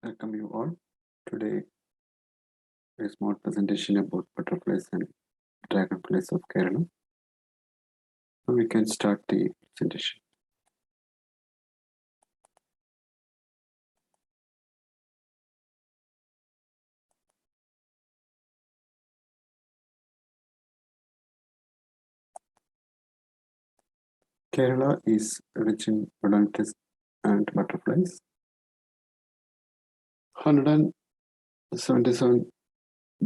Welcome you all. Today, a small presentation about butterflies and dragonflies of Kerala. Now we can start the presentation. Kerala is rich in odontids and butterflies. 177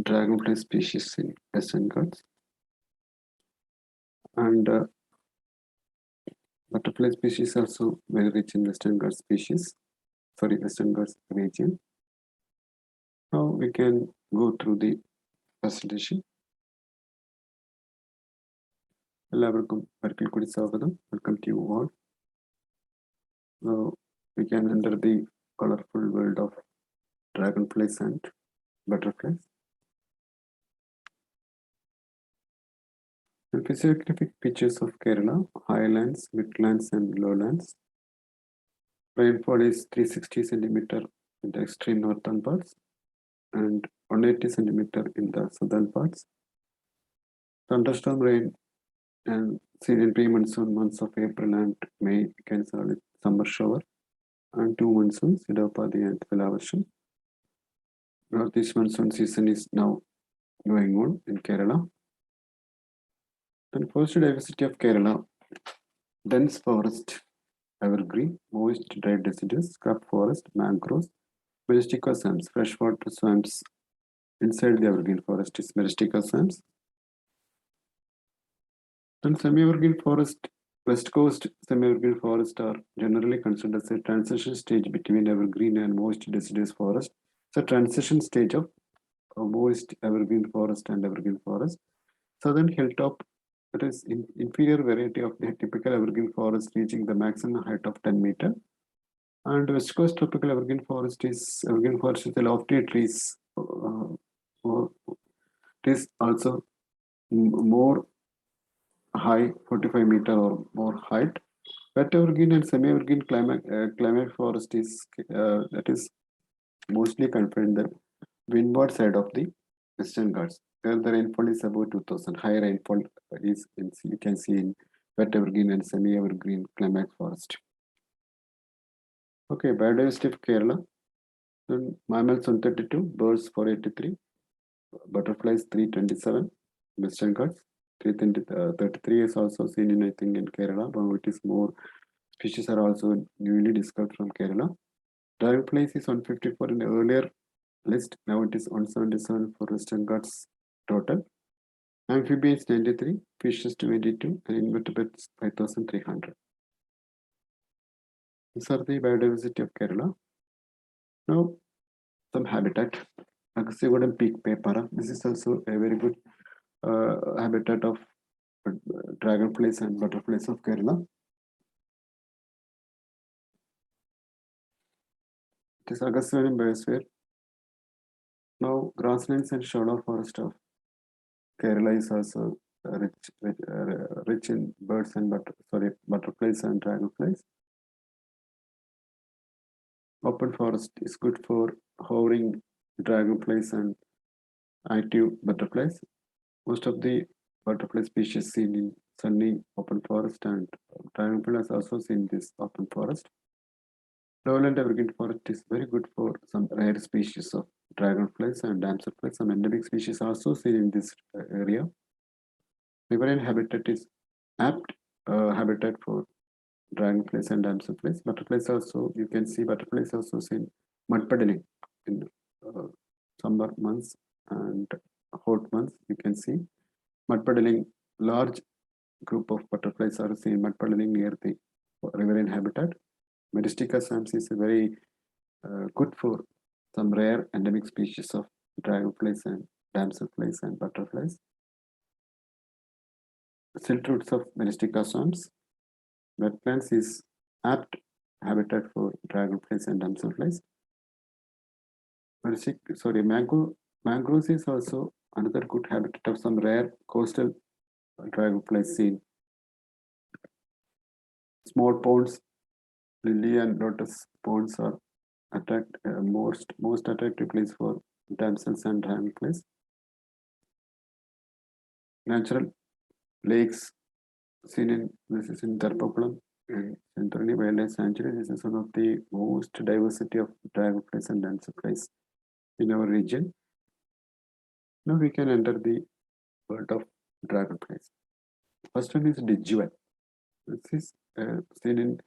dragonfly species in Western Ghats and butterfly species also very rich in Western Ghats Western Ghats region. Now we can go through the presentation. എല്ലാവർക്കും ഒരിക്കൽ കൂടി സ്വാഗതം. Welcome to you all. Now we can enter the colorful world of dragonflies and butterflies. The physiographic features of Kerala: highlands, midlands, and lowlands. Rainfall is 360 centimeter in the extreme northern parts and 180 centimeter in the southern parts. Thunderstorm rain and seen in pre-monsoon months of April and May, you can call it summer shower, and 2 monsoons, Idapadi and Velavasham. Northeast monsoon season is now going on in Kerala. Then forest diversity of Kerala: dense forest, evergreen, moist dry deciduous, scrub forest, mangroves, Myristica swamps, freshwater swamps. Inside the evergreen forest is Myristica swamps. Then semi-evergreen forest, west coast semi-evergreen forest are generally considered as a transition stage between evergreen and moist deciduous forest. It's a transition stage of moist evergreen forest and evergreen forest. Southern hilltop, that is inferior variety of the typical evergreen forest reaching the maximum height of 10 meter. And west coast tropical evergreen forest is a lofty trees. It is also more high, 45 meter or more height. Wet evergreen and semi-evergreen climate forest is that is mostly confined the windward side of the Western Ghats, where the rainfall is about 2000. High rainfall is you can see in wet evergreen and semi-evergreen climate forest. Okay, biodiversity of Kerala. Then mammals 132, birds 483, butterflies 327, Western Ghats. 33 is also seen in, I think, in Kerala, but it is more species are also newly discovered from Kerala. Dragonflies is 154 in the earlier list. Now it is 177 for Western Ghats total. Amphibians 93, fishes 22, and invertebrates 5300. These are the biodiversity of Kerala. Now, some habitat. Agassigodam peak pepara. This is also a very good habitat of dragonflies and butterflies of Kerala. It is Agassigodam biosphere. Now, grasslands and shallow forest of Kerala is also rich in birds and butterflies and dragonflies. Open forest is good for hovering dragonflies and active butterflies. Most of the butterfly species seen in sunny open forest, and dragonflies also seen in this open forest. Lowland evergreen forest is very good for some rare species of dragonflies and damselflies. Some endemic species also seen in this area. Riverine habitat is apt habitat for dragonflies and damselflies. Butterflies also, you can see butterflies also seen mud puddling in summer months and hot months. You can see mud puddling. Large group of butterflies are seen mud puddling near the riverine habitat. Myristica swamps is very good for some rare endemic species of dragonflies and damselflies and butterflies. Silt roots of Myristica swamps. Wetlands is apt habitat for dragonflies and damselflies. Mangroves is also another good habitat of some rare coastal dragonflies seen. Small ponds, lily and lotus ponds are most attractive place for damsels and dragonflies. Natural lakes seen in this is in Darpakulam and Centrally Wildlife Sanctuary. This is one of the most diversity of dragonflies and dancerflies in our region. Now we can enter the world of dragonflies. First one is Digival. This is seen in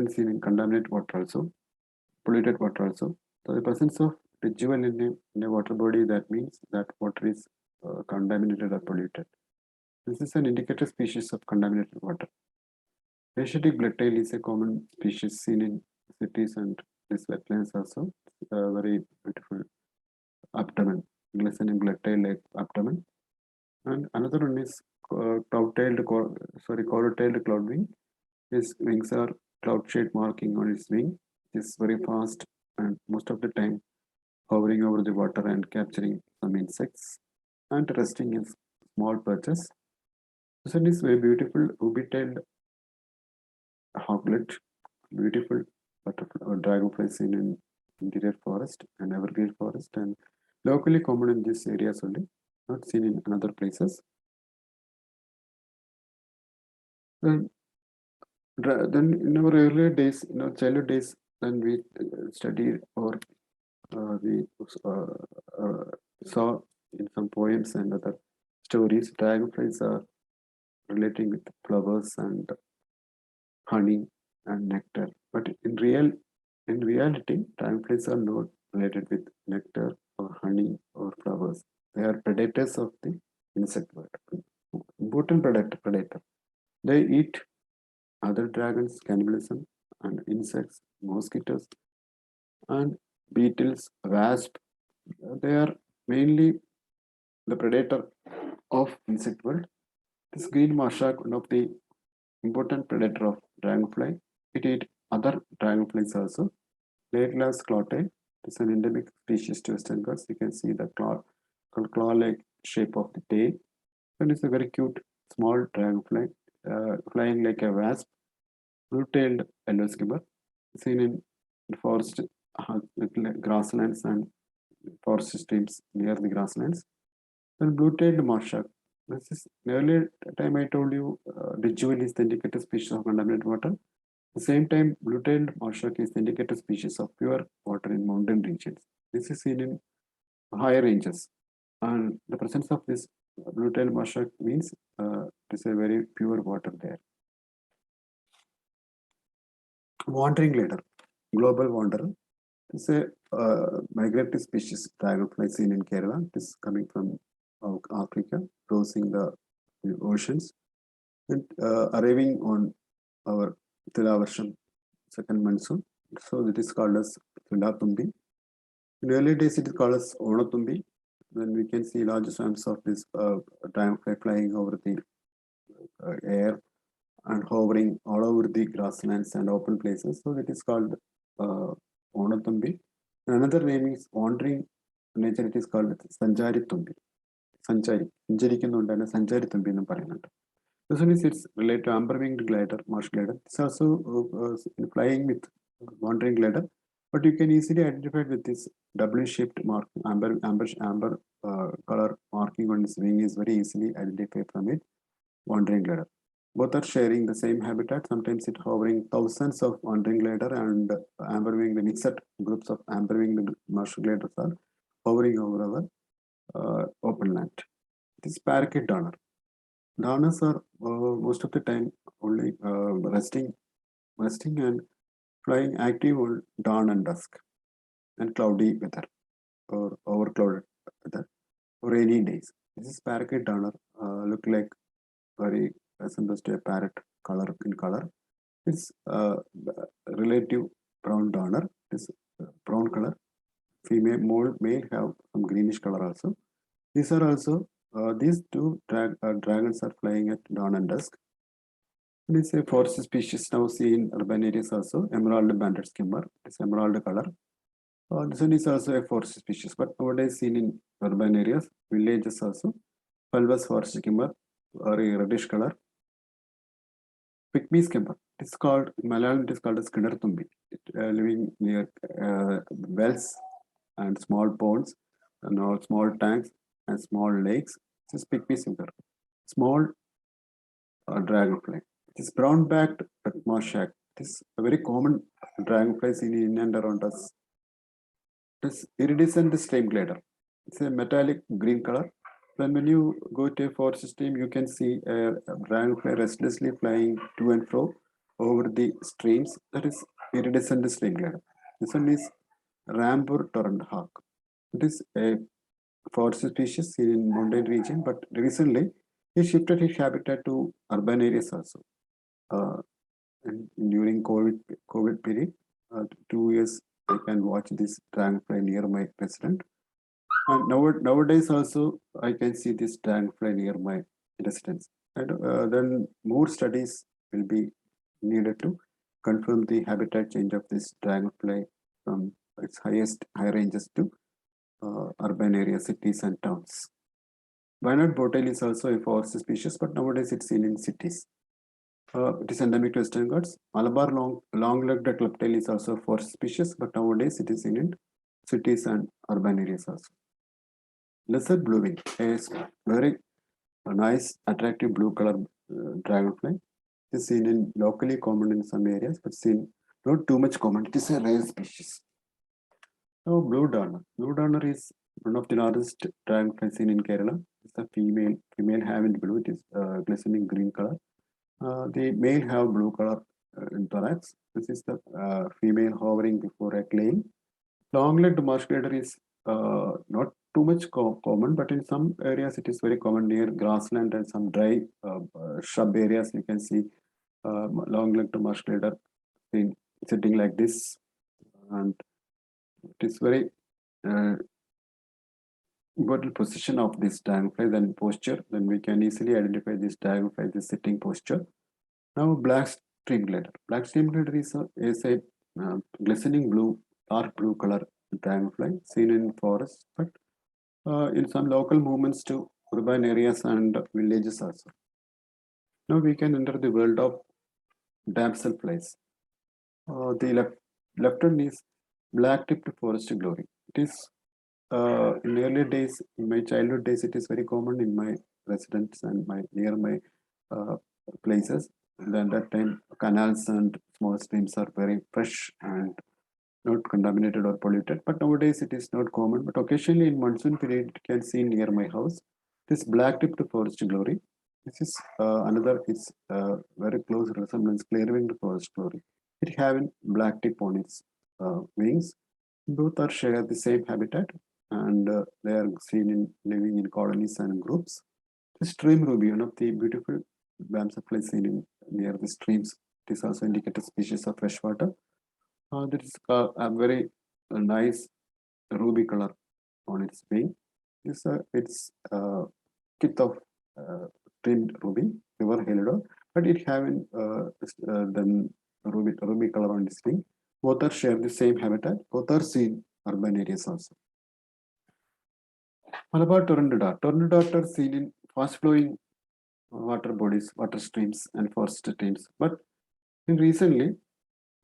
seen in contaminated water also, polluted water also. So the presence of Digival in a water body, that means that water is contaminated or polluted. This is an indicator species of contaminated water. Asiatic blacktail is a common species seen in cities and these wetlands also. Very beautiful abdomen, glistening blacktail like abdomen. And another one is coral-tailed cloudwing. His wings are cloud shade marking on its wing. It is very fast and most of the time hovering over the water and capturing some insects and resting in small perches. This one is very beautiful ruby-tailed hawklet, beautiful butterfly or dragonfly seen in interior forest and evergreen forest and locally common in these areas only, not seen in other places. Then, then in our earlier days, in our childhood days, then we studied or we saw in some poems and other stories, dragonflies are relating with flowers and honey and nectar. But in reality, dragonflies are not related with nectar or honey or flowers. They are predators of the insect world. Important predator. They eat other dragons, cannibalism, and insects, mosquitoes, and beetles, wasps. They are mainly the predator of insect world. This green marsh one of the important predator of dragonfly. It eats other dragonflies also. Lakelas clottae is an endemic species to Western Ghats. You can see the claw-like shape of the tail. And it's a very cute small dragonfly flying like a wasp. Blue-tailed yellow skimmer seen in forest grasslands and forest streams near the grasslands. Then blue-tailed marsh shark. This is earlier time I told you the jewel is the indicator species of contaminated water. At the same time, blue-tailed marsh shark is the indicator species of pure water in mountain regions. This is seen in higher ranges. And the presence of this blue-tailed marsh shark means it is a very pure water there. Wandering ladder, global wanderer. It's a migratory species dragonfly seen in Kerala. It is coming from Africa, crossing the oceans and arriving on our Tilavarsham second monsoon. So it is called as Tilatumbi. In early days, it is called as Onatumbi. Then we can see large swarms of this dragonfly flying over the air and hovering all over the grasslands and open places. So it is called Onatumbi. Another name is wandering nature. It is called Sanjari Tumbi. Sanchari. Sanchariക്കുന്നുണ്ടാണ് Sanchari Tumbi എന്ന് പറയുന്നുണ്ട്. This one is it's related to amber-winged glider, marsh glider. It's also flying with wandering glider, but you can easily identify with this W-shaped mark, amber color marking on its wing is very easily identified from it. Wandering glider. Both are sharing the same habitat. Sometimes it hovering thousands of wandering glider and amber-winged mixed groups of amber-winged marsh gliders are hovering over our open land. This parakeet donor. Donors are most of the time only resting and flying active on dawn and dusk and cloudy weather or overclouded weather or rainy days. This is parakeet donor. Look like very resembles to a parrot color in color. It's relative brown donor. This brown color. Female, male have some greenish color also. These are also these two dragons are flying at dawn and dusk. And it's a forest species now seen in urban areas also. Emerald banded skimmer. It's emerald color. This one is also a forest species, but nowadays seen in urban areas, villages also. Fulvous forest skimmer or a reddish color. Pygmy skimmer. It's called, in Malayalam, it is called as Kinarthumbi. Living near wells and small ponds and all small tanks and small lakes. This is pygmy sugar. Small dragonfly. It is brown-backed but moshak. It is a very common dragonfly seen in and around us. It is iridescent stream glider. It's a metallic green color. Then when you go to a forest stream, you can see a dragonfly restlessly flying to and fro over the streams. That is iridescent stream glider. This one is Rambur torrent hawk. It is a forest species seen in mountain region, but recently it shifted its habitat to urban areas also. Uh, and during COVID period, 2 years I can watch this dragonfly near my residence. And nowadays also I can see this dragonfly near my residence. And then more studies will be needed to confirm the habitat change of this dragonfly from its high ranges to urban areas, cities and towns. Wynot bottle is also a forest species, but nowadays it's seen in cities. It is endemic to Western Ghats. Malabar long-legged clubtail is also a forest species, but nowadays it is seen in cities and urban areas also. Lesser bluewing is very nice, attractive blue color dragonfly. It is seen in locally common in some areas, but seen not too much common. It is a rare species. Now, blue darner. Blue darner is one of the largest dragonflies seen in Kerala. It's a female have in blue. It is glistening green color. The male have blue color in thorax. This is the female hovering before a claim. Long-legged marsh glider is not too much common, but in some areas it is very common near grassland and some dry shrub areas. You can see long-legged marsh glider sitting like this, and it is very uh, important position of this dragonfly. Then posture, then we can easily identify this dragonfly as the sitting posture. Now, black stream glider. Black stream glider is a glistening blue, dark blue color dragonfly seen in forests, but in some local movements to urban areas and villages also. Now we can enter the world of damselflies. The left one is black-tipped forest glory. It is in early days, in my childhood days, it is very common in my residence and near my uh, places. And at that time, canals and small streams are very fresh and not contaminated or polluted. But nowadays, it is not common. But occasionally, in monsoon period, it can see near my house. This black-tipped forest glory. This is another. It's very close resemblance, clear-winged forest glory. It having black tip on its wings. Both are share the same habitat, and they are seen in living in colonies and groups. The stream ruby, one of the beautiful bamsaflies seen in near the streams. It is also indicated species of freshwater. There is a very nice ruby color on its wing. It's kith of trimmed ruby, river helidor, but it having the ruby color on its wing. Both are share the same habitat. Both are seen urban areas also. Malabar torrent dart. Torrent dart are seen in fast-flowing water bodies, water streams, and forest streams. But in recently,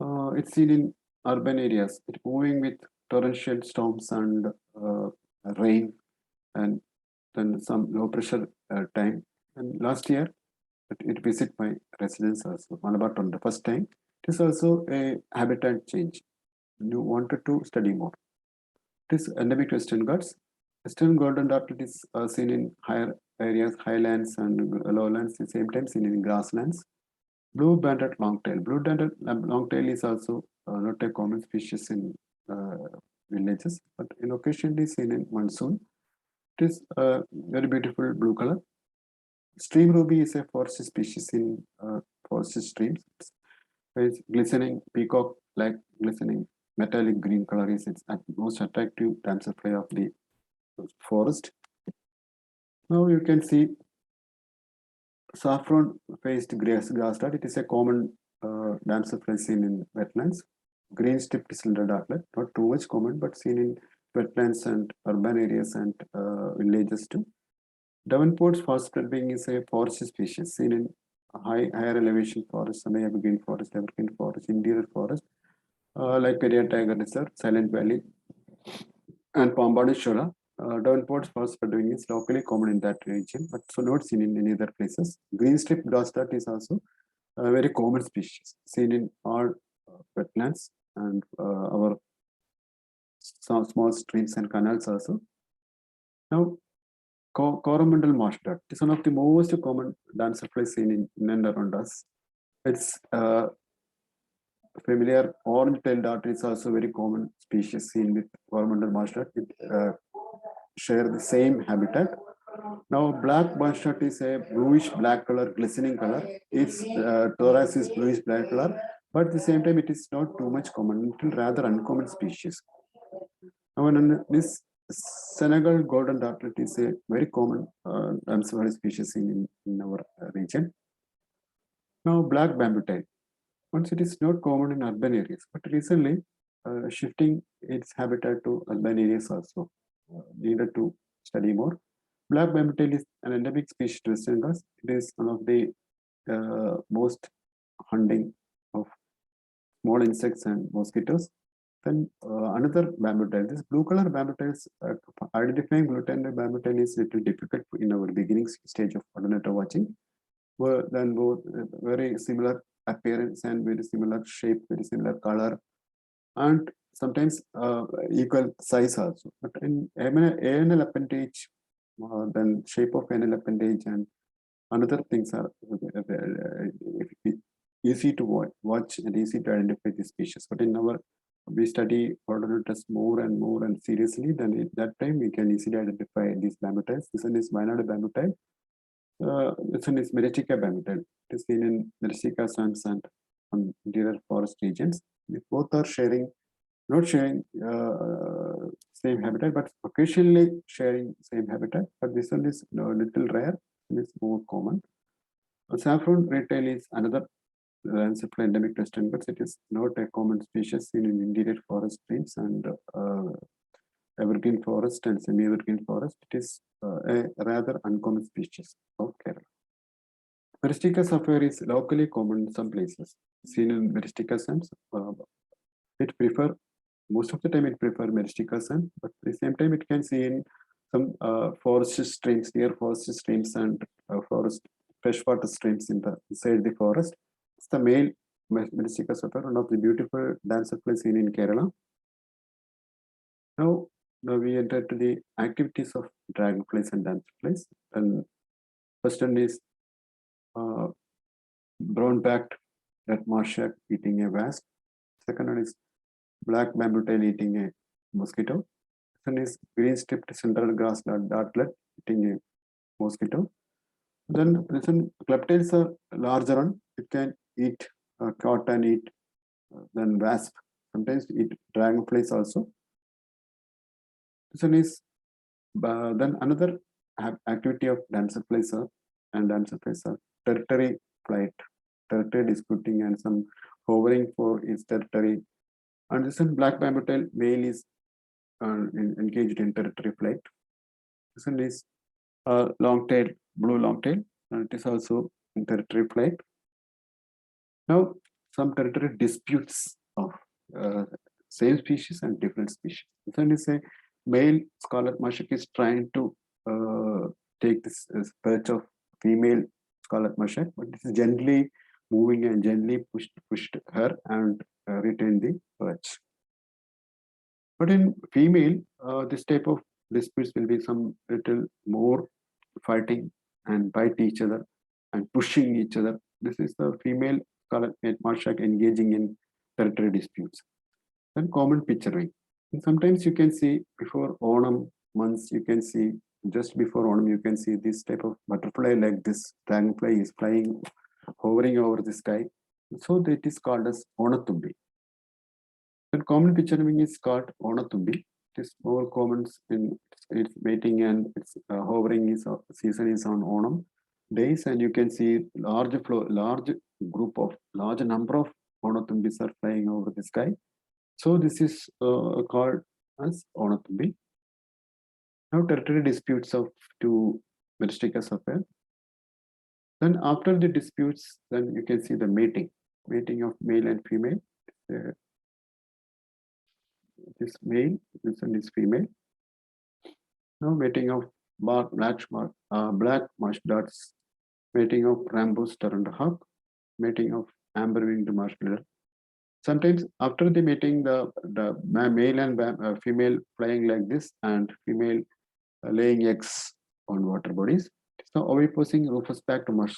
it's seen in urban areas. It's moving with torrential storms and rain, and then some low pressure time. And last year, it visit my residence also, Malabar torrent, the first time. It is also a habitat change. You wanted to study more. It is endemic to Western Ghats. Western golden dartlet is seen in higher areas, highlands and lowlands, at the same time seen in grasslands. Blue banded longtail. Blue banded longtail is also not a common species in uh, villages, but in occasionally seen in monsoon. It is a very beautiful blue color. Stream ruby is a forest species in forest streams. It's glistening peacock like glistening metallic green color is its most attractive damselfly of the forest. Now you can see saffron faced grass dart. It is a common damselfly seen in wetlands. Green tipped slender dartlet, not too much common, but seen in wetlands and urban areas and villages too. Davenport's fast spreading is a forest species seen in higher elevation forest, semi-evergreen forest, evergreen forest, interior forest, like Periyar Tiger Reserve, Silent Valley, and Pambadu Shola. Davenport's forest bedwing is locally common in that region, but so not seen in any other places. Green strip grasslet is also a very common species, seen in all wetlands and our some small streams and canals also. Now, Coromandel marsh duck is one of the most common dancer flies seen in and around us. It's familiar orange-tailed dart is also very common species seen with Coromandel marsh duck. It share the same habitat. Now, black marsh is a bluish black color, glistening color. Its thorax is bluish black color, but at the same time, it is not too much common, it is rather uncommon species. Now, this Senegal golden dartlet is a very common amphibian species in our region. Now, black bamboo tail. Once it is not common in urban areas, but recently shifting its habitat to urban areas also needed to study more. Black bamboo tail is an endemic species to Western Ghats. It is one of the most hunting of small insects and mosquitoes. Then another bamboo tail. This blue color bamboo tails, identifying blue tailed bamboo tail is little difficult in our beginning stage of coordinator watching. Then both very similar appearance and very similar shape, very similar color, and sometimes equal size also. But in anal appendage, then shape of anal appendage and another things are easy to watch and easy to identify the species. But in our we study coordinators more and seriously, then at that time we can easily identify these bamboo tails. This one is Wayanad bamboo tail. This one is Merestica bamboo tail. It is seen in Merestica swamps and on interior forest regions. Both are not sharing same habitat, but occasionally sharing same habitat. But this one is little rare and it's more common. Saffron red tail is another ancestral endemic to Western Ghats. It is not a common species seen in interior forest streams and evergreen forest and semi-evergreen forest. It is a rather uncommon species of Kerala. Meristica sapphire is locally common in some places. Seen in Meristica sands, it prefer most of the time it prefer Meristica sand, but at the same time it can see in some forest streams, near forest streams and forest freshwater streams inside the forest. It's the male Meristica sapphire, one of the beautiful dancer flies seen in Kerala. Now we enter to the activities of dragonflies and dancerflies. And first one is brown-backed red marsh eating a wasp. Second one is black bamboo tail eating a mosquito. Second is green-striped central grass dartlet eating a mosquito. Then listen, clubtails are larger one. It can eat cotton, eat then wasp. Sometimes eat dragonflies also. This one is then another activity of dancerflies and dancerflies are territory flight, territory disputing, and some hovering for its territory. And this one black bamboo tail male is engaged in territory flight. This one is long tail, blue long tail, and it is also in territory flight. Now, some territory disputes of same species and different species. This one is a male scarlet mushroom is trying to take this perch of female scarlet mushroom, but it is gently moving and gently pushed her and retain the perch. But in female, this type of disputes will be some little more fighting and bite each other and pushing each other. This is the female scarlet marshak engaging in territory disputes. Then common picturing. And sometimes you can see before Onam months, you can see just before Onam, you can see this type of butterfly like this dragonfly is flying, hovering over the sky. So that is called as Onatumbi. Then common picturing is called Onatumbi. It is more common in its mating and its hovering is season is on Onam days, and you can see large number of Onatumbis are flying over the sky. So this is called as Onatumbi. Now territory disputes of two Meristica sapphire. Then after the disputes, then you can see the mating of male and female. Uh, this male, this one is female. Now mating of black marsh mating of rainbow hawk, mating of amber-winged marsh miller. Sometimes after the mating, the male and female flying like this, and female laying eggs on water bodies. So oviposing rufous back to marsh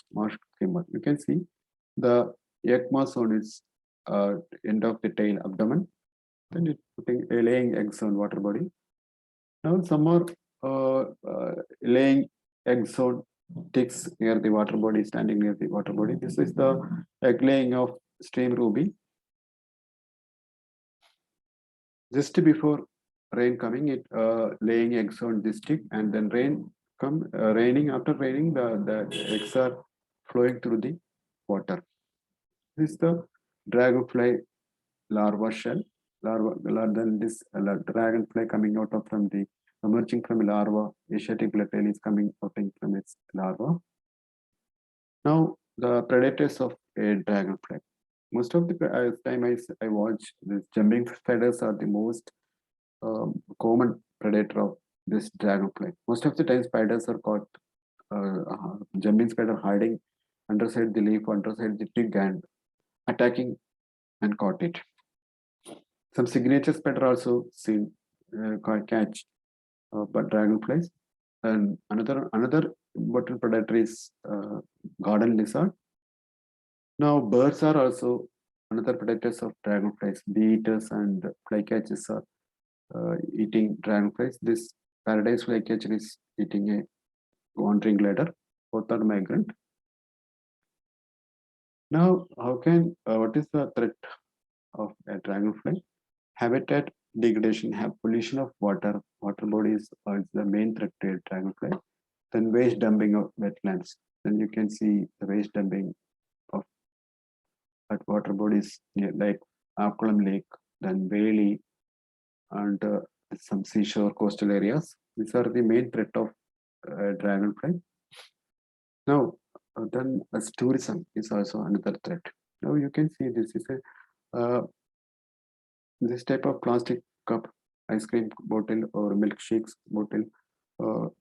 skimmer. You can see the egg mass on its end of the tail abdomen. Then it putting laying eggs on water body. Now some are laying eggs on ticks near the water body, standing near the water body. This is the egg laying of stream ruby. Just before rain coming, it laying eggs on this stick, and then raining. After raining, the eggs are flowing through the water. This is the dragonfly larva shell. Then this dragonfly coming out of from the emerging from larva. Asiatic blood tail is coming out from its larva. Now the predators of a dragonfly. Most of the time I watch, these jumping spiders are the most common predator of this dragonfly. Most of the time spiders are caught, jumping spider hiding underside the leaf, underside the twig, and attacking and caught it. Some signature spider also seen catch but dragonflies. And another important predator is garden lizard. Now birds are also another predators of dragonflies. Bee eaters and flycatchers are eating dragonflies. This paradise flycatcher is eating a wandering glider. Both are migrant. Now, what is the threat of a dragonfly? Habitat degradation, pollution of water bodies is the main threat to a dragonfly. Then waste dumping of wetlands. Then you can see the waste dumping of at water bodies like Akkulam Lake, then Bailey, and some seashore coastal areas. These are the main threat of dragonfly. Now, then as tourism is also another threat. Now you can see this is a this type of plastic cup, ice cream bottle or milkshakes bottle,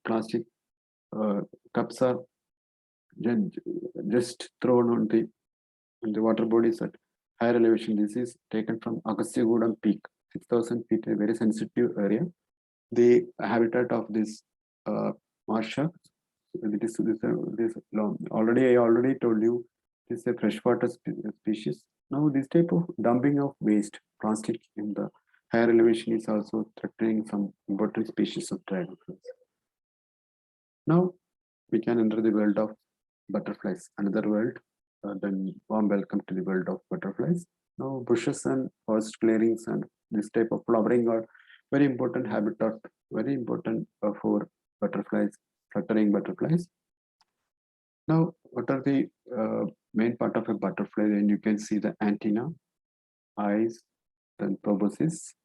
plastic cups are just thrown on the water bodies at higher elevation. This is taken from Agastyagoodam Peak, 6,000 feet, a very sensitive area. The habitat of this marsh shark, this long. I already told you, this is a freshwater species. Now, this type of dumping of waste, plastic in the higher elevation is also threatening some important species of dragonflies. Now, we can enter the world of butterflies, another world. Then warm welcome to the world of butterflies. Now, bushes and forest clearings and this type of flowering are very important habitat, very important for butterflies, fluttering butterflies. Now, what are the main part of a butterfly? Then you can see the antenna, eyes, then proboscis.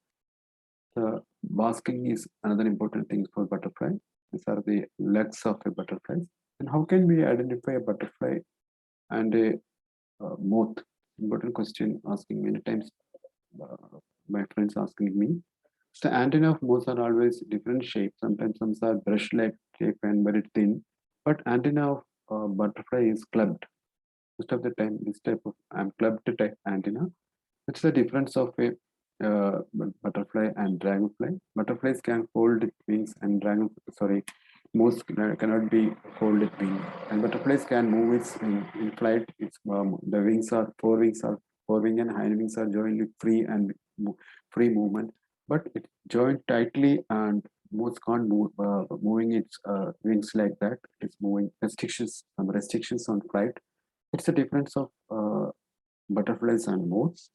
The basking is another important thing for butterfly. These are the legs of a butterfly. And how can we identify a butterfly and a moth? Important question asking many times. My friends asking me. So antenna of moths are always different shapes. Sometimes some are brush-like shape and very thin. But antenna of butterfly is clubbed. Most of the time, this type of clubbed type antenna. It's the difference of a butterfly and dragonfly. Butterflies can fold its wings, and moths cannot be folded wings. And butterflies can move its in flight. Its the wings are four wing and hind wings are joined with free movement, but it joined tightly and moths can't move moving its wings like that. It's moving some restrictions on flight. It's a difference of butterflies and moths.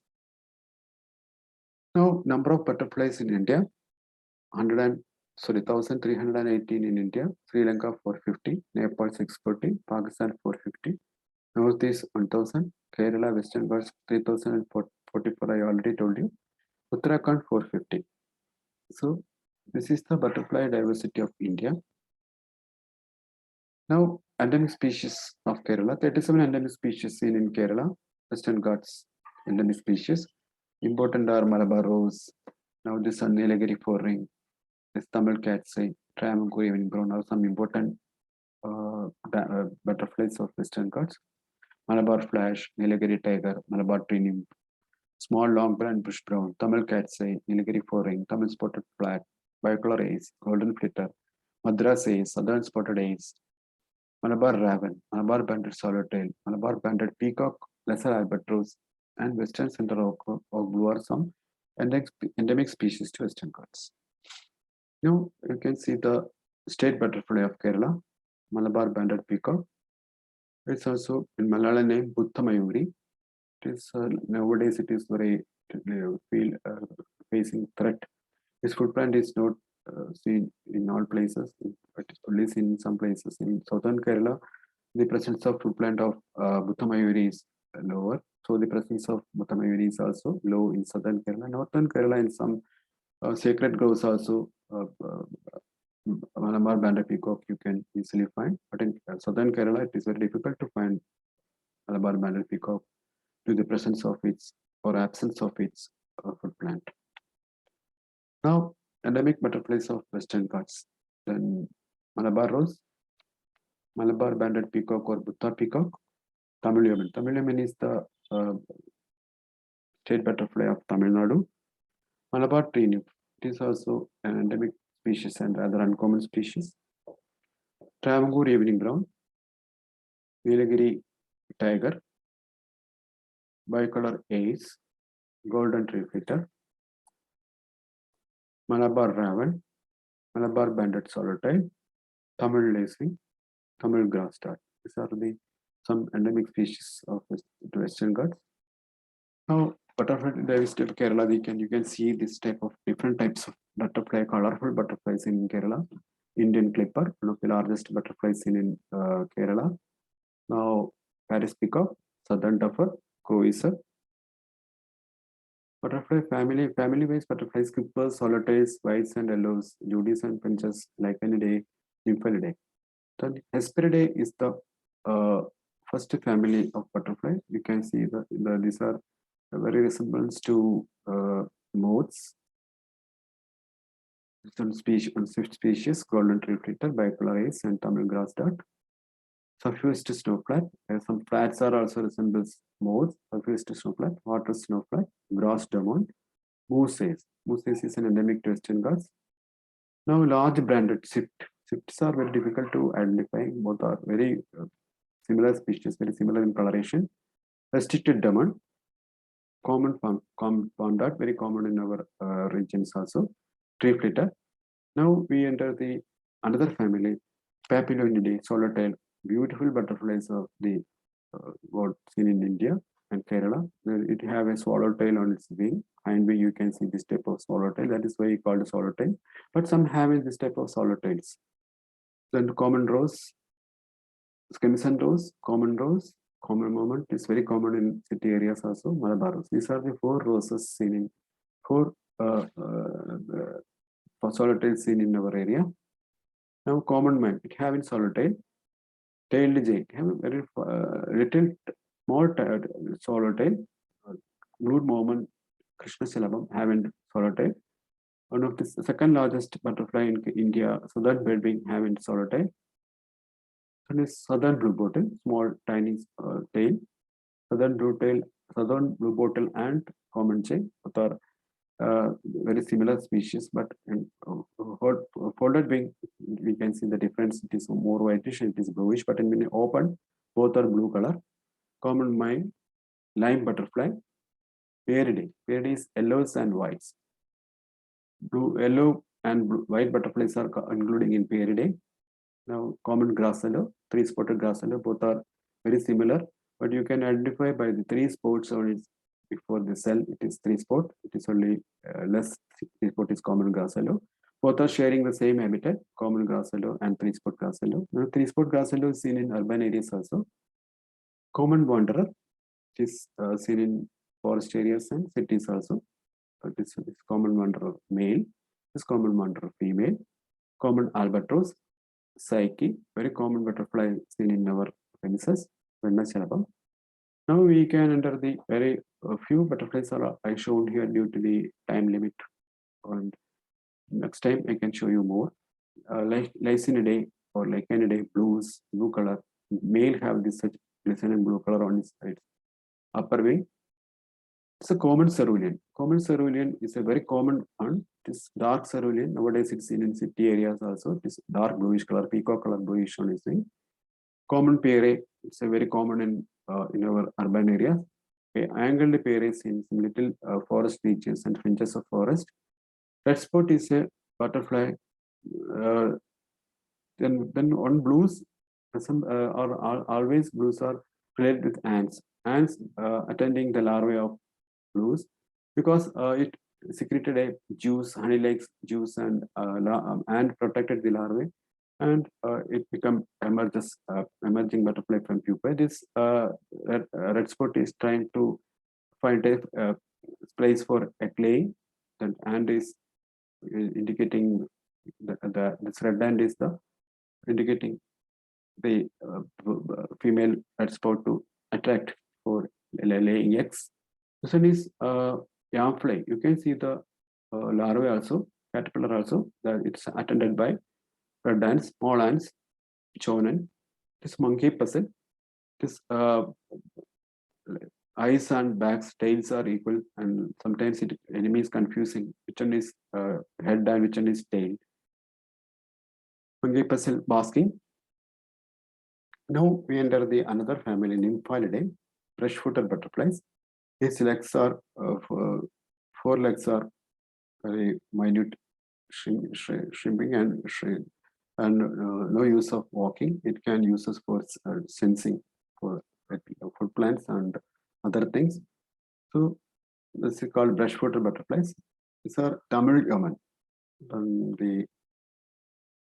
Now, number of butterflies in India, 1,318 in India, Sri Lanka 450, Nepal 640, Pakistan 450, Northeast 1,000, Kerala, Western Ghats 3,044. I already told you, Uttarakhand 450. So, this is the butterfly diversity of India. Now, Endemic species of Kerala. 37 endemic species seen in Kerala. Western Ghats endemic species. Important are Malabar rose. Now this is Nilagiri four-ring. This Tamil cat's-eye, Travancore evening brown are some important butterflies of Western Ghats. Malabar flash, Nilagiri tiger, Malabar tree nymph. Small long brown bush brown, Tamil cat's-eye, Nilagiri four-ring, Tamil spotted flat, bicolor ace, golden flitter, Madras ace, southern spotted ace, Malabar raven, Malabar banded swallowtail, Malabar banded peacock, lesser albatross, and western center oak blue are some endemic species to Western Ghats. Now you can see the state butterfly of Kerala, Malabar banded peacock. It's also in Malayalam name Buddha Mayuri. It is nowadays it is very feel facing threat. Its footprint is not seen in all places, but it's only seen in some places. In southern Kerala, the presence of footprint of Buddha Mayuri is lower. So the presence of Buddha Mayuri is also low in southern Kerala. Northern Kerala in some sacred groves also Malabar banded peacock you can easily find. But in southern Kerala, it is very difficult to find Malabar banded peacock due to the presence of its or absence of its food plant. Now, endemic butterflies of Western Ghats. Then Malabar rose, Malabar banded peacock or Buddha peacock, Tamil yaman. Tamil yaman is the state butterfly of Tamil Nadu. Malabar tree nymph. It is also an endemic species and rather uncommon species. Travancore evening brown, Nilagiri tiger, bicolor ace, golden tree flitter, Malabar raven, Malabar banded swallowtail, Tamil lacewing, Tamil grass dart. These are the some endemic species of Western Ghats. Now, butterfly diversity of Kerala, you can see this type of different types of butterfly, colorful butterflies in Kerala. Indian clipper, one of the largest butterflies in Kerala. Now, Paris peacock, southern duffer, crowiser. Butterfly family-wise butterflies, clippers, solitaires, whites and yellows, Judies and pinches, Lichenidae, Nymphalidae. The Hesperidae is the first family of butterfly. You can see these are very resemblance to moths. Some species, golden tree flitter, bicolor ace, and Tamil grass dart. Suffused snowflake. Some flats are also resembles moths. Suffused snowflake, water snowflake, grass demon, moose ace. Moose ace is an endemic to Western Ghats. Now, large branded swift. Swifts are very difficult to identify. Both are very similar species, very similar in coloration. Restricted demon, common palm dart, very common in our regions also. Tree flitter. Now we enter the another family, Papilonidae, swallowtail, beautiful butterflies of the what seen in India and Kerala. It have a swallowtail on its wing. Hind wing, you can see this type of swallowtail. That is why it called swallowtail. But some having this type of swallowtails. Then common rose, Skimson rose, common moment is very common in city areas also. Malabar rose. These are the four roses seen in four swallowtails seen in our area. Now common man, it having swallowtail, tailed jay, have a very little more swallowtail. Blue moment, Krishna syllabum having swallowtail. One of the second largest butterfly in India, southern birdwing having swallowtail. And is southern blue bottle, small tiny tail. Southern blue bottle and common jay, both are very similar species, but in folded wing, we can see the difference. It is more whitish, it is bluish, but in open, both are blue color. Common mine, lime butterfly, Pearidae. Pearidae is yellows and whites. Yellow and white butterflies are including in Pearidae. Now, common grasshopper, three-spotted grasshopper, both are very similar, but you can identify by the three spots on its before the cell. It is three spot. It is only less three spot is common grasshopper. Both are sharing the same habitat, common grasshopper and three-spot grasshopper. Now, three-spot grasshopper is seen in urban areas also. Common wanderer, it is seen in forest areas and cities also. This common wanderer male, this common wanderer female. Common albatross, Psyche, very common butterfly seen in our premises, Vennachalabam. Now we can enter the very few butterflies are I showed here due to the time limit, and next time I can show you more. Like Lycinidae or Lycanidae, blues, blue color. Male have this such glistening blue color on its sides. Upper wing. It's a common cerulean. Common cerulean is a very common one. This dark cerulean nowadays it's seen in city areas also. This dark bluish color, peacock color bluish one is seen. Common pere, it's a very common in our urban areas. Okay, angled pere is in some little forest regions and fringes of forest. Red spot is a butterfly. Uh, then on blues, some are always blues are related with ants. Ants attending the larvae of blues because it secreted a juice, honey-like juice, and protected the larvae, and it become emerging butterfly from pupa. This red spot is trying to find a place for egg laying, and is indicating this red end is the indicating the female red spot to attract for laying eggs. This one is yam fly. You can see the larvae also, caterpillar also, that it's attended by red ants, small ants, chonen. This monkey puzzle, this eyes and backs, tails are equal, and sometimes enemy is confusing which one is head and which one is tail. Monkey puzzle basking. Now we enter the another family, Nymphalidae, brush-footed butterflies. Its legs are four legs are very minute, shrimping and no use of walking. It can use us for sensing for food plants and other things. So this is called brush-footed butterflies. These are Tamil Yaman, the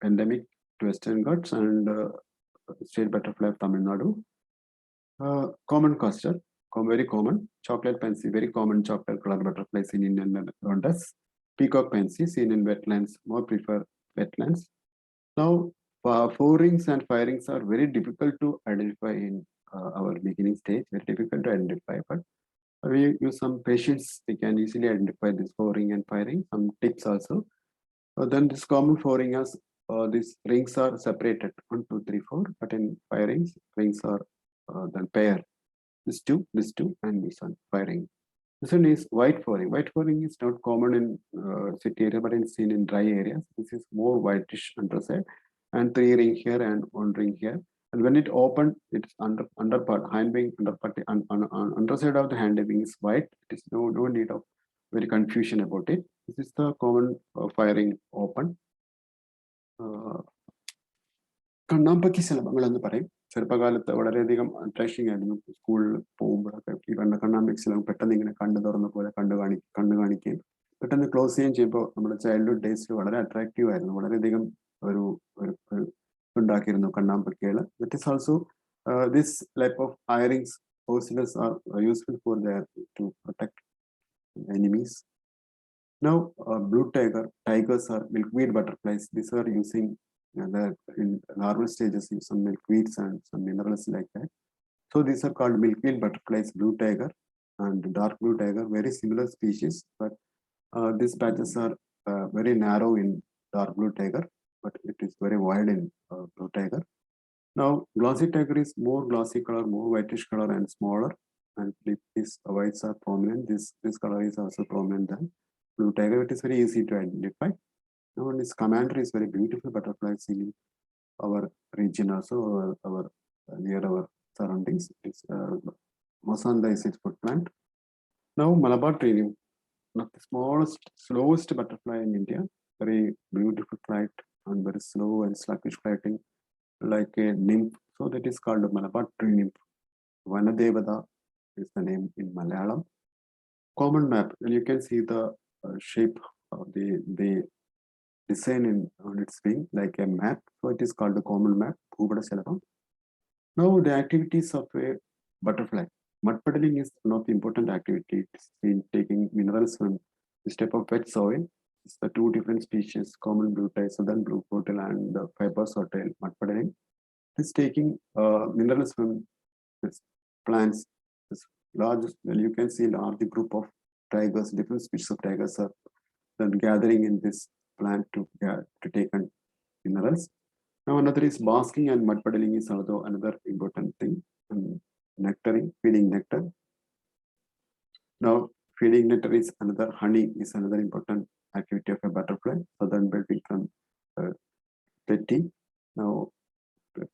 endemic to Western Ghats and state butterfly of Tamil Nadu. Common cluster, very common. Chocolate pansy, very common chocolate color butterflies in inland Rondas. Peacock pansy seen in wetlands, more prefer wetlands. Now, forings and firings are very difficult to identify in our beginning stage, very difficult to identify, but we use some patience, we can easily identify this foring and firing, some tips also. Then this common foring has these rings are separated 1, 2, 3, 4, but in firings, rings are then pair. This two, and this one firing. This one is white foring. White foring is not common in city area, but it's seen in dry areas. This is more whitish underside, and 3 ring here and 1 ring here. And when it opened, it's under part, hind wing under part, underside of the hind wing is white. It is no need of very confusion about it. This is the common firing open. കണ്ണാമ്പക്കി ശലഭങ്ങൾ എന്ന് പറയും. ചെറുപ്പകാലത്ത് വളരെയധികം attraction ആയിരുന്നു. സ്കൂളിൽ പോകുമ്പോഴൊക്കെ ഈ കണ്ണാമ്പക്കി ശലഭം പെട്ടെന്ന് ഇങ്ങനെ കണ്ണു തുറന്ന പോലെ കണ്ണു കാണിക്കുകയും പെട്ടെന്ന് ക്ലോസ് ചെയ്യുകയും ചെയ്യുമ്പോൾ നമ്മുടെ ചൈൽഡ്ഹുഡ് ഡേയ്സിൽ വളരെ അട്രാക്റ്റീവ് ആയിരുന്നു. വളരെയധികം ഒരു ഉണ്ടാക്കിയിരുന്നു കണ്ണാമ്പക്കികൾ. That is also this type of firings fossils are useful for their to protect enemies. Now, blue tigers are milkweed butterflies. These are using in larval stages use some milkweeds and some minerals like that. So these are called milkweed butterflies, blue tiger and dark blue tiger, very similar species, but these patches are very narrow in dark blue tiger, but it is very wide in blue tiger. Now, glossy tiger is more glossy color, more whitish color and smaller, and these whites are prominent. This color is also prominent than blue tiger. It is very easy to identify. Now, this commander is very beautiful butterfly seen in our region also, near our surroundings. It's Mosanda is its food plant. Now, Malabar tree nymph, one of the smallest, slowest butterfly in India. Very beautiful flight and very slow and sluggish flighting, like a nymph. So that is called Malabar tree nymph. Vanadevada is the name in Malayalam. Common map, and you can see the shape of the design on its wing like a map. So it is called the common map, Bhuvada Shalabam. Now the activities of a butterfly. Mud puddling is one of the important activities in taking minerals from this type of wet soil. It's the two different species, common blue tail, southern blue bottle, and the fiber swordtail mudpuddling. It's taking minerals from this plants. This large, well, you can see large group of tigers, different species of tigers are then gathering in this plant to take in minerals. Now another is basking and mud puddling is also another important thing. Nectaring, feeding nectar. Now feeding nectar is another, honey is another important activity of a butterfly. Southern belting from Petty. Now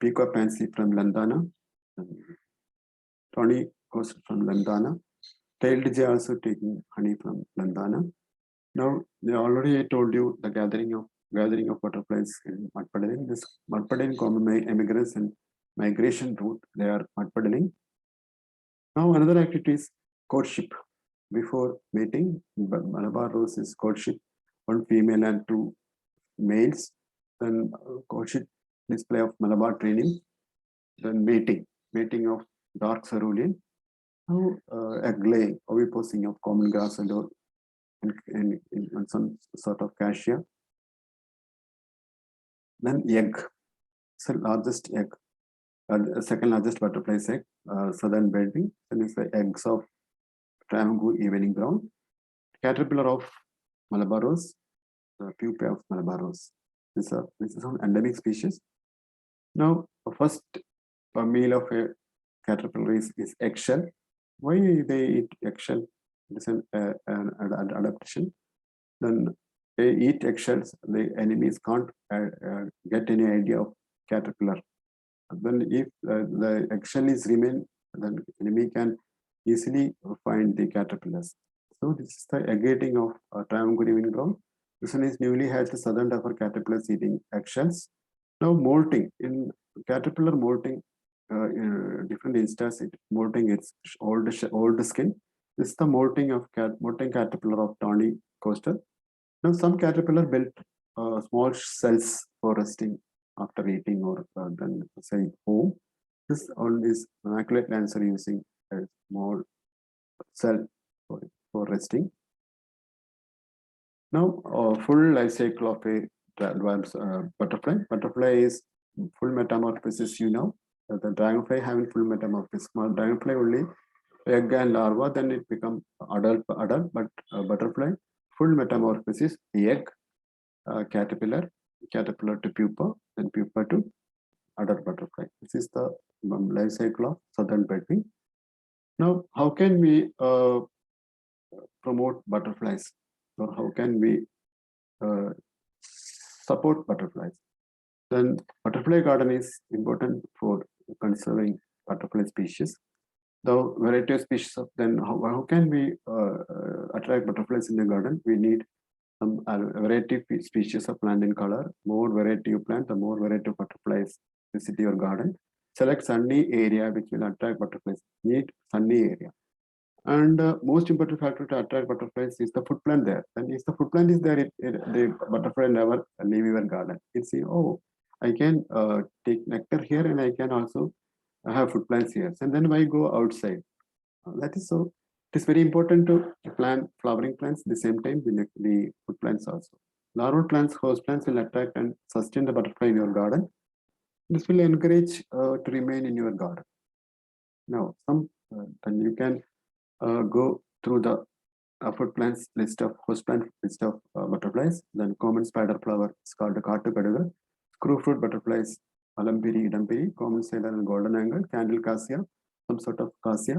peacock pansy from Lantana. Tawny goes from Lantana. Tailed jay also taking honey from Lantana. Now, I told you the gathering of butterflies in mud puddling. This mud puddling common emigrants and migration route. They are mud puddling. Now, another activity is courtship. Before mating, Malabar rose is courtship. One female and two males. Then courtship, display of Malabar training. Then mating of dark cerulean. Now, egg laying, oviposing of common grass and some sort of cassia. Then egg, so largest egg, second largest butterfly's egg, southern belting. Then is the eggs of Travancore evening brown, caterpillar of Malabar rose, pupae of Malabar rose. This is an endemic species. Now, the first meal of a caterpillar is eggshell. Why they eat eggshell? It is an adaptation. Then they eat eggshells. The enemies can't get any idea of caterpillar. Then if the eggshell is remain, then enemy can easily find the caterpillars. So this is the aggregating of Travancore evening brown. This one is newly hatched southern dapper caterpillars eating eggshells. Now molting, in caterpillar molting, different instances, molting its old skin. This is the molting of molting caterpillar of tawny coastal. Now some caterpillar built small cells for resting after eating or then say home. This all is vernacular plants are using a small cell for resting. Now full life cycle of a butterfly. Butterfly is full metamorphosis, you know. The dragonfly having full metamorphosis. Small dragonfly only egg and larva, then it become adult, but butterfly full metamorphosis, egg, caterpillar to pupa, then pupa to adult butterfly. This is the life cycle of southern belting. Now, how can we promote butterflies, or how can we support butterflies? Then butterfly garden is important for conserving butterfly species. The variety of species of, then how can we attract butterflies in the garden? We need some variety of species of plant in color. More variety of plant, the more variety of butterflies visit your garden. Select sunny area which will attract butterflies. Need sunny area. And most important factor to attract butterflies is the food plant there. And if the food plant is there, the butterfly never leave your garden. You see, oh, I can take nectar here, and I can also have food plants here. And then why go outside? That is so. It is very important to plant flowering plants at the same time the food plants also. Larval plants, host plants will attract and sustain the butterfly in your garden. This will encourage to remain in your garden. Now, then you can go through the food plants list of host plant list of butterflies. Then common spider flower is called the Kattukadaga. Screw fruit butterflies, Alampiri, Idampiri, common sailor and golden angle, candle cassia, some sort of cassia.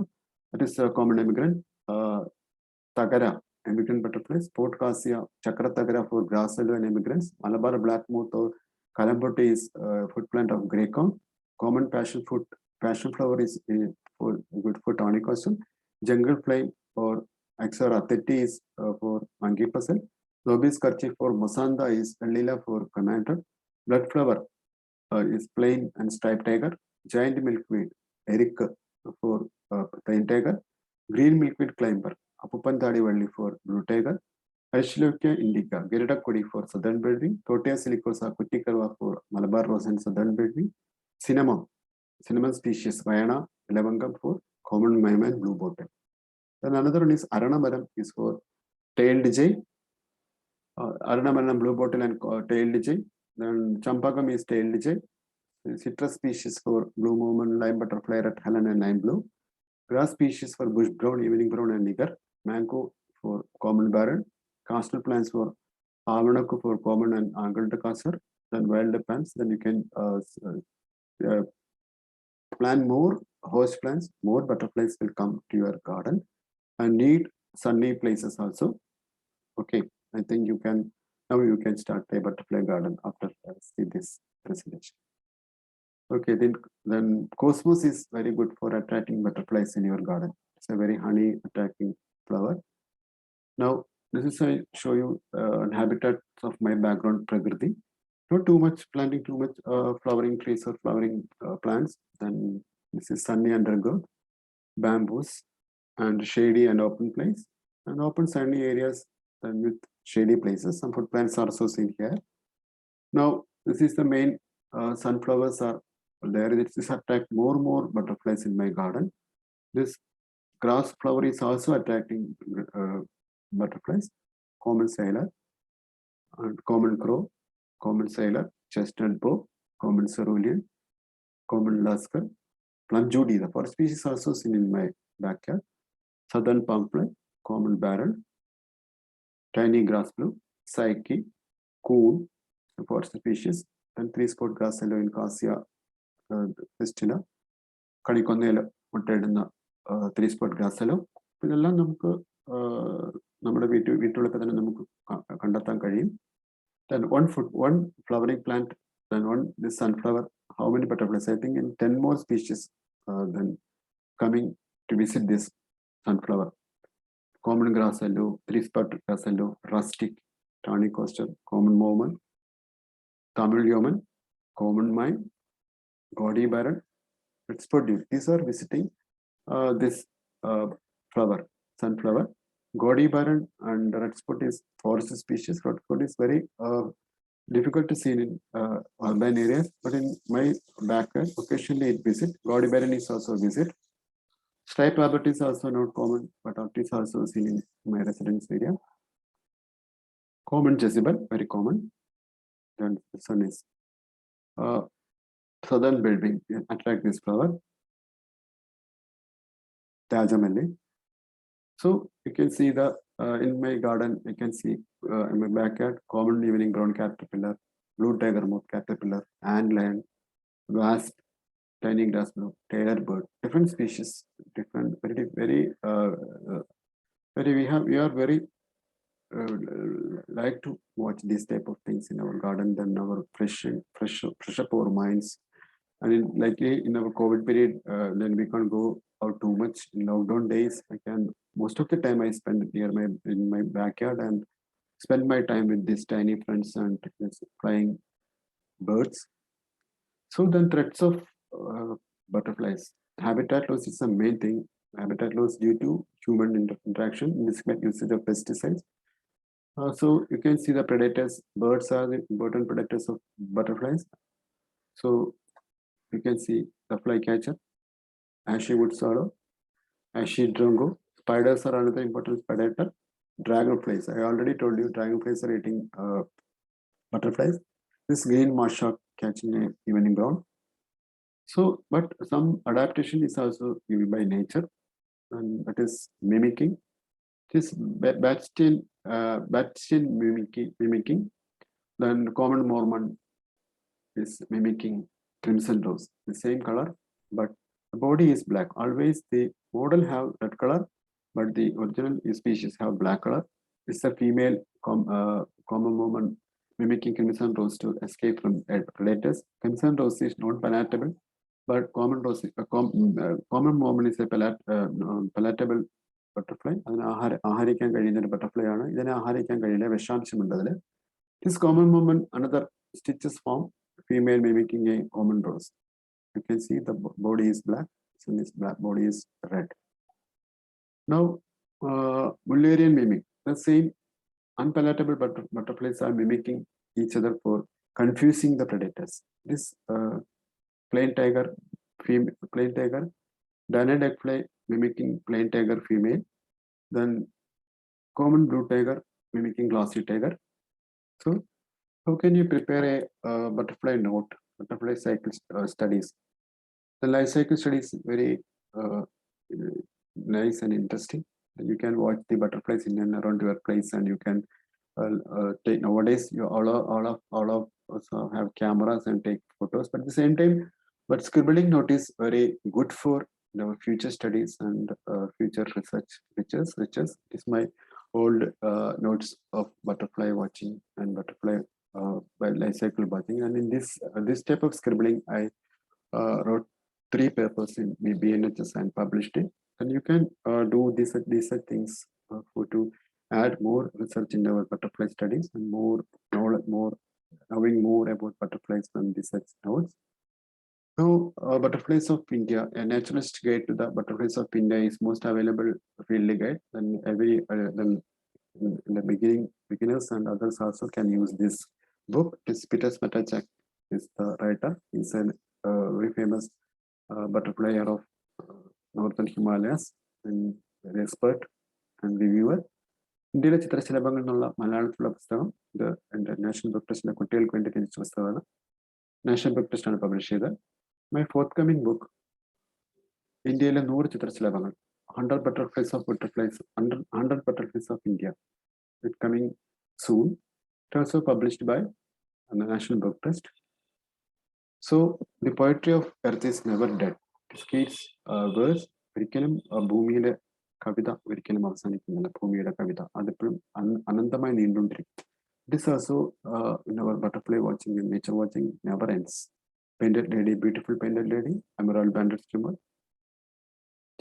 That is a common immigrant. Tagara, immigrant butterflies. Port cassia, Chakra tagara for grass and immigrants. Malabar blackmouth or Kalambote is food plant of greycon. Common passion flower is for good for tawny coastal. Jungle fly or Axora theti is for monkey puzzle. Lobis kerchief for Mosanda is Lila for commander. Blood flower is plain and striped tiger. Giant milkweed, Eric for plain tiger. Green milkweed climber, Apupantadi Valli for blue tiger. Archilochia indica, Gerida Kodi for southern building. Totea silicosa Kutikarva for Malabar rose and southern building. Cinnamon species, Vayana, Lavangam for common maimon blue bottle. Then another one is Aranamaram is for tailed jay. Aranamanam blue bottle and tailed jay. Then Champagam is tailed jay. Citrus species for blue moment, lime butterfly, red Helen and lime blue. Grass species for bush brown, evening brown and nigger. Mango for common barren. Castor plants for almanac for common and angled castor. Then wild plants. Then you can plant more host plants. More butterflies will come to your garden. And need sunny places also. Okay, I think you can now you can start a butterfly garden after see this presentation. Okay, then cosmos is very good for attracting butterflies in your garden. It's a very honey attracting flower. Now this is I show you habitat of my background Prakriti. Not too much planting too much flowering trees or flowering plants. Then this is sunny undergrowth, bamboos, and shady and open place, and open sunny areas and with shady places. Some food plants are also seen here. Now this is the main sunflowers are there. This attract more butterflies in my garden. This grass flower is also attracting butterflies. Common sailor and common crow, common sailor, chestnut bow, common cerulean, common lasker, plum judy. The first species also seen in my backyard. Southern pamphlet, common barrel, tiny grass blue, psyche, coon, the forest species, and three-spot grass yellow in Cassia fistula, കണിക്കൊന്നയില മുട്ടയിടുന്ന three spot grass yellow. ഇതെല്ലാം നമുക്ക് നമ്മുടെ വീട്ടുവളപ്പിൽ തന്നെ നമുക്ക് കണ്ടെത്താൻ കഴിയും. Then one flowering plant, then this sunflower. How many butterflies? I think in 10 more species then coming to visit this sunflower. Common grass yellow, three-spot grass yellow, rustic, tawny coster, common mormon, Tamil yeoman, common mine, gaudy baron, red spot deer. These are visiting this flower, sunflower. Gaudy baron and red spot is forest species. Red spot is very difficult to see in urban areas, but in my backyard, occasionally it visit. Gaudy baron is also visit. Striped rabbit is also not common, but it is also seen in my residence area. Common Jezebel, very common. Then this one is southern building, attract this flower. Tajamalli. So you can see the in my garden, you can see in my backyard, common evening brown caterpillar, blue tiger moth caterpillar, antlion, wasp, tiny grass blue, tailor bird, different species, different, very we are very like to watch these type of things in our garden, then our fresh up our minds. And in our COVID period, then we can't go out too much. In lockdown days, most of the time I spend in my backyard and spend my time with these tiny friends and flying birds. So then threats of butterflies. Habitat loss is the main thing. Habitat loss due to human interaction, usage of pesticides. So you can see the predators. Birds are the important predators of butterflies. So you can see the flycatcher, ashy wood swallow, ashy drongo. Spiders are another important predator. Dragonflies. I already told you dragonflies are eating butterflies. This green marsh shark catching a evening brown. So, but some adaptation is also given by nature, and that is mimicking. This Batstian mimicking. Then common Mormon is mimicking crimson rose, the same color, but the body is black. Always the model have red color, but the original species have black color. It's a female common Mormon mimicking crimson rose to escape from predators. Crimson rose is not palatable, but common rose, common Mormon is a palatable butterfly. ആഹാരിക്കാൻ കഴിയുന്ന ഒരു butterfly ആണ്. ഇതിനെ ആഹാരിക്കാൻ കഴിയില്ല, വിഷാംശമുണ്ട് അതിൽ. This common Mormon, another stitches form, female mimicking a common rose. You can see the body is black, so this black body is red. Now, Mullerian mimic, the same unpalatable butterflies are mimicking each other for confusing the predators. This plain tiger, Danid eggfly mimicking plain tiger female, then common blue tiger mimicking glossy tiger, So how can you prepare a butterfly note, butterfly cycle studies? The life cycle study is very uh, nice and interesting. You can watch the butterflies in and around your place, and you can take nowadays. You all of us have cameras and take photos. But at the same time, but scribbling note is very good for our future studies and future research. It is my old notes of butterfly watching and butterfly by life cycle watching. And in this type of scribbling, I wrote 3 papers in BNHS and published it. And you can do these things for to add more research in our butterfly studies and more knowledge, more knowing more about butterflies and research notes. So, Butterflies of India, a naturalist guide to the butterflies of India is most available field guide. And then in the beginners and others also can use this book. This Peter Smetacek is the writer. He's a very famous butterfly of Northern Himalayas and an expert and reviewer. ഇന്ത്യയിലെ ചിത്രശലഭങ്ങൾ എന്നുള്ള മലയാളത്തിലുള്ള പുസ്തകം ഇത് എൻ്റെ national book ട്രസ്റ്റിന്റെ കുട്ടികൾക്ക് വേണ്ടി രചിച്ച പുസ്തകമാണ്. നാഷണൽ ബുക്ക് ട്രസ്റ്റ് ആണ് പബ്ലിഷ് ചെയ്തത്. മൈ ഫോർത്ത് കമ്മിങ് ബുക്ക് ഇന്ത്യയിലെ 100 ചിത്രശലഭങ്ങൾ 100 butterflies of butterflies 100 butterflies of India it coming soon. It also published by the National Book Trust. So the poetry of Earth is never dead. It keeps verse ഒരിക്കലും ഭൂമിയിലെ കവിത ഒരിക്കലും അവസാനിക്കുന്നില്ല. ഭൂമിയുടെ കവിത അതെപ്പോഴും അനന്തമായി നീണ്ടുകൊണ്ടിരിക്കും. It is also in our butterfly watching and nature watching never ends. Painted lady, beautiful painted lady, emerald banded skimmer.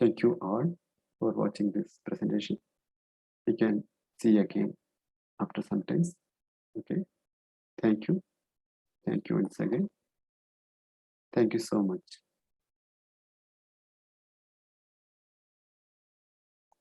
Thank you all for watching this presentation. We can see again after some time. Okay. Thank you. Thank you once again. Thank you so much.